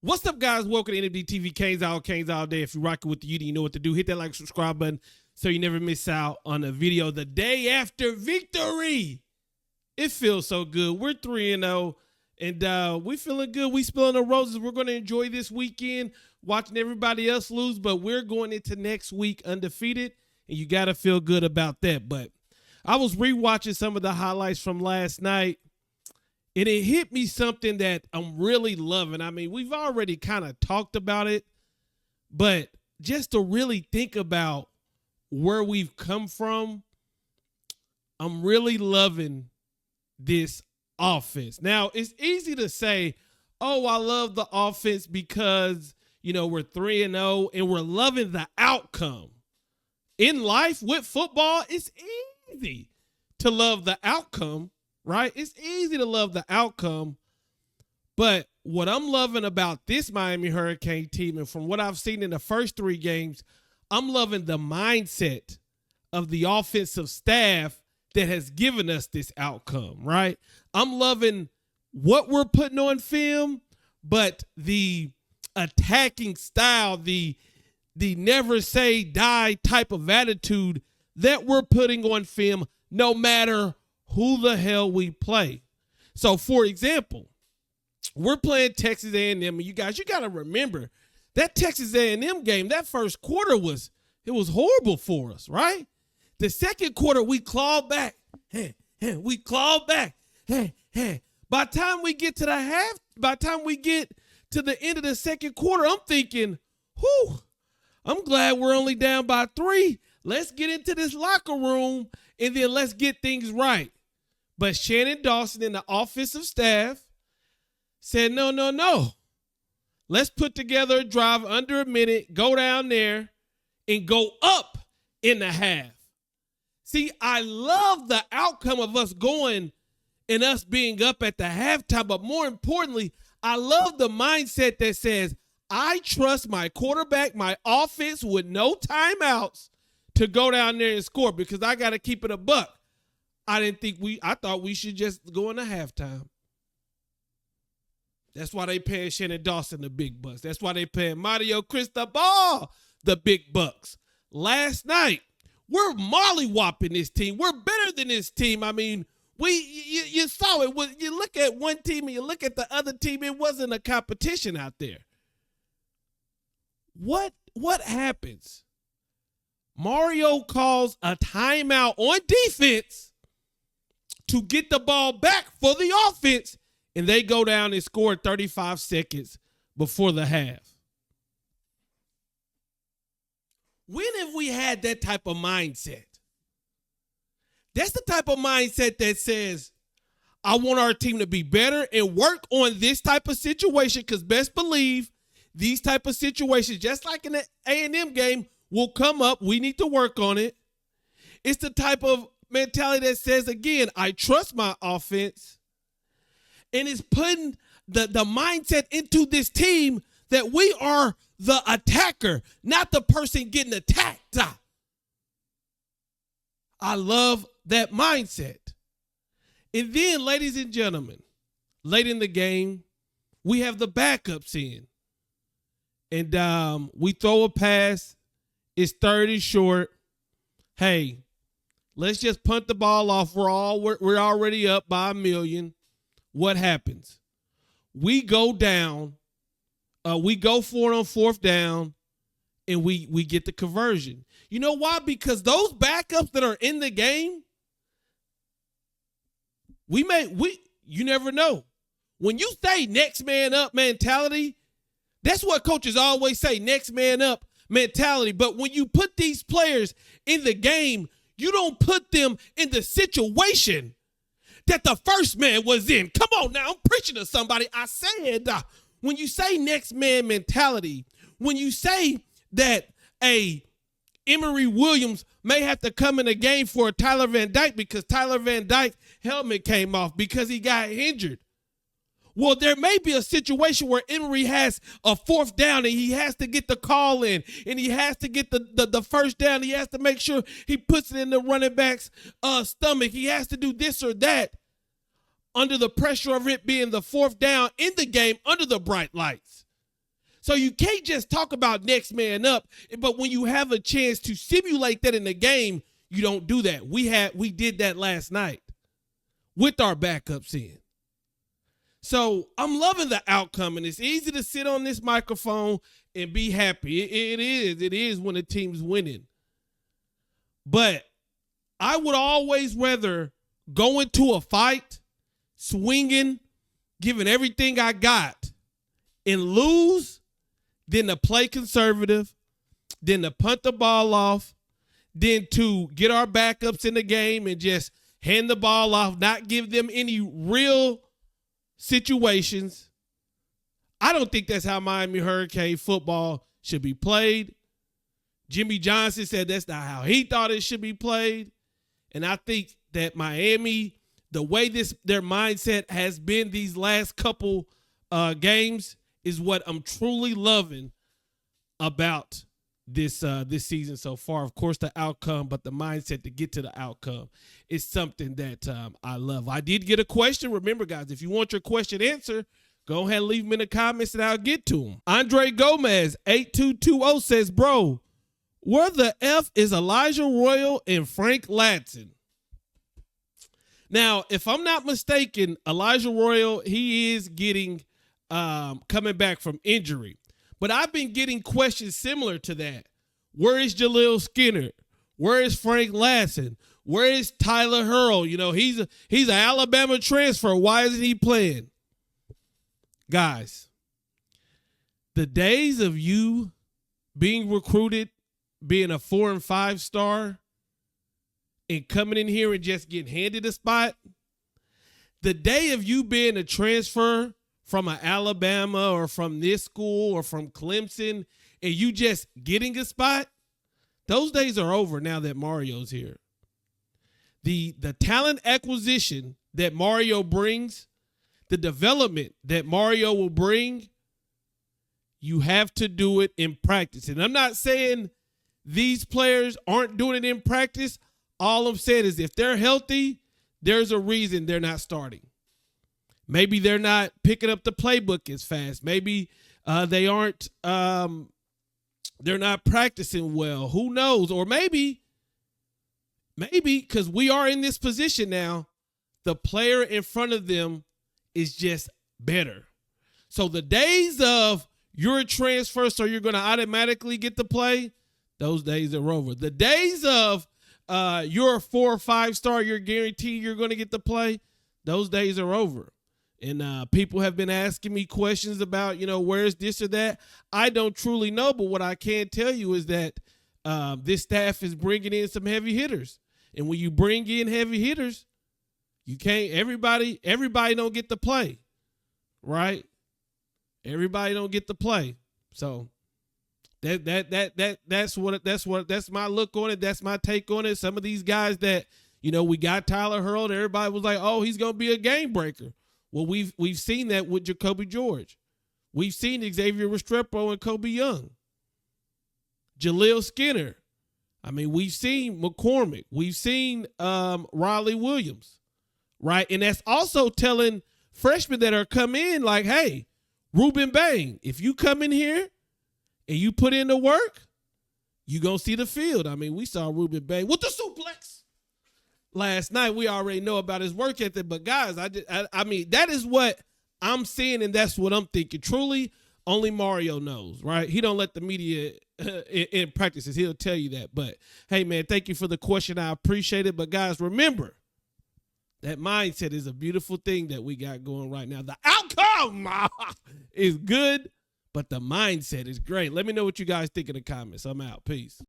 What's up, guys? Welcome to NFD TV. Canes all day. If you're rocking with the UD, you know what to do. Hit that like, subscribe button so you never miss out on a video the day after victory. It feels so good. We're 3-0, and we feeling good. We spilling the roses. We're going to enjoy this weekend watching everybody else lose, but we're going into next week undefeated, and you got to feel good about that. But I was rewatching some of the highlights from last night, and it hit me something that I'm really loving. I mean, we've already kind of talked about it, but just to really think about where we've come from, I'm really loving this offense. Now, it's easy to say, oh, I love the offense because, you know, we're 3-0 and we're loving the outcome. In life with football, it's easy to love the outcome. Right? It's easy to love the outcome, but what I'm loving about this Miami Hurricane team, and from what I've seen in the first 3 games, I'm loving the mindset of the offensive staff that has given us this outcome, right? I'm loving what we're putting on film, but the attacking style, the never say die type of attitude that we're putting on film, no matter who the hell we play. So, for example, we're playing Texas A&M, and you guys, you got to remember that Texas A&M game, that first quarter was horrible for us, right? The second quarter, we clawed back. We clawed back. By the time we get to the end of the second quarter, I'm thinking, whew, I'm glad we're only down by 3. Let's get into this locker room, and then let's get things right. But Shannon Dawson and the offensive staff said, no. Let's put together a drive under a minute, go down there, and go up in the half. See, I love the outcome of us going and us being up at the halftime, but more importantly, I love the mindset that says, I trust my quarterback, my offense with no timeouts to go down there and score because I got to keep it a buck. I thought we should just go into halftime. That's why they paying Shannon Dawson the big bucks. That's why they paying Mario Cristobal the big bucks. Last night, we're molly-whopping this team. We're better than this team. I mean, you saw it. You look at one team and you look at the other team, it wasn't a competition out there. What happens? Mario calls a timeout on defense to get the ball back for the offense, and they go down and score 35 seconds before the half. When have we had that type of mindset? That's the type of mindset that says, I want our team to be better and work on this type of situation, because best believe these type of situations, just like in the A&M game, will come up. We need to work on it. It's the type of mentality that says, again, I trust my offense, and it's putting the mindset into this team that we are the attacker, not the person getting attacked. I love that mindset. And then, ladies and gentlemen, late in the game, we have the backups in. And we throw a pass. It's 30 short. Hey, let's just punt the ball off. We're already up by 1 million. What happens? We go down. We go for it on 4th down, and we get the conversion. You know why? Because those backups that are in the game, you never know. When you say next man up mentality, that's what coaches always say, next man up mentality. But when you put these players in the game, you don't put them in the situation that the first man was in. Come on now, I'm preaching to somebody. I said, when you say next man mentality, when you say that Emory Williams may have to come in a game for Tyler Van Dyke because Tyler Van Dyke's helmet came off because he got injured. Well, there may be a situation where Emory has a 4th down and he has to get the call in and he has to get the first down. He has to make sure he puts it in the running back's stomach. He has to do this or that under the pressure of it being the 4th down in the game under the bright lights. So you can't just talk about next man up, but when you have a chance to simulate that in the game, you don't do that. We did that last night with our backups in. So I'm loving the outcome, and it's easy to sit on this microphone and be happy. It is when the team's winning. But I would always rather go into a fight, swinging, giving everything I got, and lose than to play conservative, than to punt the ball off, than to get our backups in the game and just hand the ball off, not give them any real situations. I don't think that's how Miami Hurricane football should be played. Jimmy Johnson said that's not how he thought it should be played. And I think that Miami, the way their mindset has been these last couple games, is what I'm truly loving about this season so far. Of course, the outcome, but the mindset to get to the outcome is something that I love. I did get a question. Remember, guys, if you want your question answered, go ahead and leave them in the comments and I'll get to them. Andre Gomez, 8220 says, bro, where the F is Elijah Royal and Frank Ladson? Now, if I'm not mistaken, Elijah Royal, he is getting coming back from injury. But I've been getting questions similar to that. Where is Jaleel Skinner? Where is Frank Ladson? Where is Tyler Hurl? You know, he's an Alabama transfer. Why isn't he playing? Guys, the days of you being recruited, being a 4 and 5 star, and coming in here and just getting handed a spot, the day of you being a transfer from an Alabama or from this school or from Clemson and you just getting a spot, those days are over now that Mario's here. The talent acquisition that Mario brings, the development that Mario will bring, you have to do it in practice. And I'm not saying these players aren't doing it in practice. All I'm saying is if they're healthy, there's a reason they're not starting. Maybe they're not picking up the playbook as fast. Maybe they aren't they're not practicing well. Who knows? Or maybe because we are in this position now, the player in front of them is just better. So the days of you're a transfer so you're going to automatically get to play, those days are over. The days of you're a 4 or 5 star, you're guaranteed you're going to get to play, those days are over. And people have been asking me questions about, where's this or that. I don't truly know, but what I can tell you is that this staff is bringing in some heavy hitters. And when you bring in heavy hitters, you can't, everybody don't get to play, right? Everybody don't get to play. So that's my look on it. That's my take on it. Some of these guys that, we got Tyler Hurl, everybody was like, oh, he's going to be a game breaker. Well, we've seen that with Jacoby George. We've seen Xavier Restrepo and Kobe Young. Jaleel Skinner. I mean, we've seen McCormick. We've seen Riley Williams, right? And that's also telling freshmen that are come in like, hey, Ruben Bain, if you come in here and you put in the work, you going to see the field. I mean, we saw Ruben Bain with the suplex last night. We already know about his work ethic, but guys, I mean, that is what I'm seeing, and that's what I'm thinking. Truly, only Mario knows, right? He don't let the media in practices. He'll tell you that. But hey, man, thank you for the question. I appreciate it. But guys, remember, that mindset is a beautiful thing that we got going right now. The outcome is good, but the mindset is great. Let me know what you guys think in the comments. I'm out. Peace.